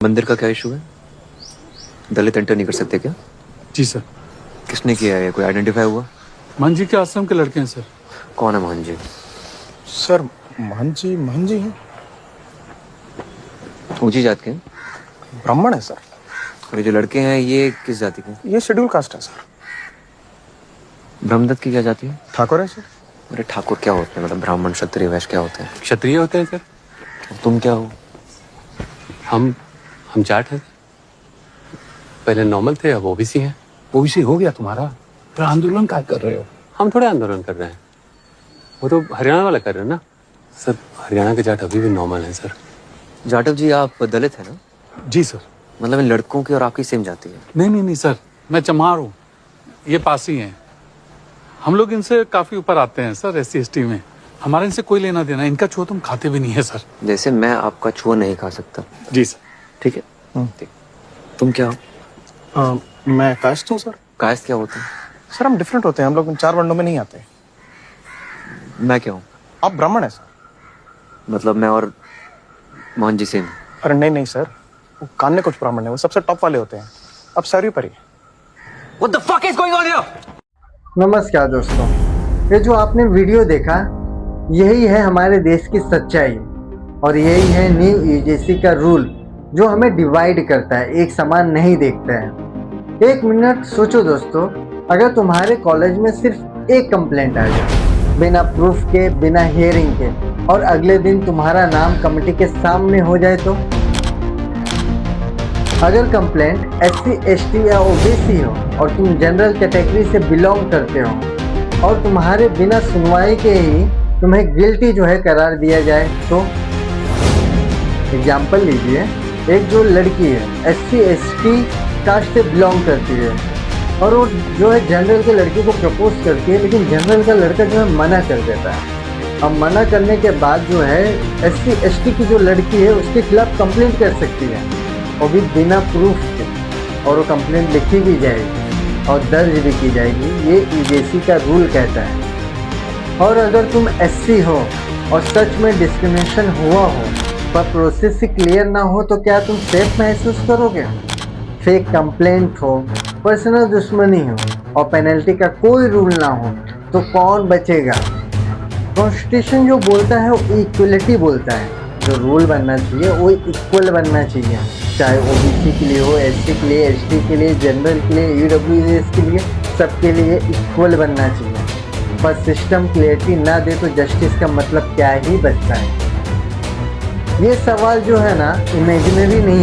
मंदिर का क्या इशू है? दलित एंटर नहीं कर सकते क्या? जी सर। किसने किया है? कोई आइडेंटिफाई हुआ? मान जी के आश्रम के लड़के हैं सर। कौन है मोहन जी? सर महन जी हैं, ऊंची जात के हैं? ब्राह्मण है सर। और ये जो लड़के हैं ये किस जाति के हैं? ये शेड्यूल कास्ट है सर। ब्रह्मदत्त की क्या जाति है? ठाकुर है सर। अरे ठाकुर क्या होते हैं? मतलब ब्राह्मण क्षत्रिय वैश्य क्या होते हैं? क्षत्रिय होते हैं सर। और तुम क्या हो? हम जाट हैं। पहले नॉर्मल थे, अब ओबीसी हैं। ओबीसी हो गया तुम्हारा? फिर आंदोलन क्या कर रहे हो? हम थोड़े आंदोलन कर रहे हैं, वो तो हरियाणा वाला कर रहे हैं ना सर। हरियाणा के जाट अभी भी नॉर्मल हैं सर। जाटव जी आप दलित है ना? जी सर। मतलब इन लड़कों की और आपकी सेम जाति है? नहीं सर, मैं चमार हूँ, ये पासी हैं। हम लोग इनसे काफी ऊपर आते हैं सर। SC/ST में हमारे इनसे कोई लेना देना, इनका छुआ तुम खाते भी नहीं है सर। जैसे मैं आपका छुआ नहीं खा सकता। जी सर। ठीक है। ठीक। तुम क्या हो? मैं कास्ट हूँ सर। कास्ट क्या होता है? सर हम डिफरेंट होते हैं, हम लोग इन 4 वर्णों में नहीं आते। मैं क्या हूँ? आप ब्राह्मण है सर। मतलब मैं और मोहन जी सेम? अरे नहीं सर, वो कान्य कुछ ब्राह्मण है, वो सबसे टॉप वाले होते हैं। अब सैरी पर ही। What the fuck is going on here? नमस्कार दोस्तों, ये जो आपने वीडियो देखा यही है हमारे देश की सच्चाई और यही है न्यू UGC का रूल जो हमें डिवाइड करता है, एक समान नहीं देखता है। एक मिनट सोचो दोस्तों, अगर तुम्हारे कॉलेज में सिर्फ एक कंप्लेंट आ जाए बिना प्रूफ के, बिना हियरिंग के, और अगले दिन तुम्हारा नाम कमेटी के सामने हो जाए तो? अगर कंप्लेंट SC/ST या OBC हो और तुम जनरल कैटेगरी से बिलोंग करते हो और तुम्हारे बिना सुनवाई के ही तुम्हें गिल्टी जो है करार दिया जाए तो? एग्जाम्पल लीजिए, एक जो लड़की है SC/ST कास्ट से बिलोंग करती है और वो जो है जनरल के लड़की को प्रपोज करती है, लेकिन जनरल का लड़का जो है मना कर देता है। अब मना करने के बाद जो है SC/ST की जो लड़की है उसके खिलाफ कंप्लेंट कर सकती है, वो भी बिना प्रूफ के, और वो कंप्लेंट लिखी भी जाएगी और दर्ज भी की जाएगी, ये UGC का रूल कहता है। और अगर तुम SC हो और सच में डिस्क्रिमिनेशन हुआ हो पर प्रोसेस से क्लियर ना हो तो क्या तुम सेफ महसूस करोगे? फेक कंप्लेंट हो, पर्सनल दुश्मनी हो और पेनल्टी का कोई रूल ना हो तो कौन बचेगा? कॉन्स्टिट्यूशन जो बोलता है वो इक्वलिटी बोलता है, जो रूल बनना चाहिए वो इक्वल बनना चाहिए, चाहे OBC के लिए हो, SC के लिए, ST के लिए, जनरल के लिए, EWS के लिए, सबके लिए इक्वल बनना चाहिए। पर सिस्टम क्लियरिटी ना दे तो जस्टिस का मतलब क्या ही बचता है? ये सवाल जो है ना इमेजिनरी नहीं है।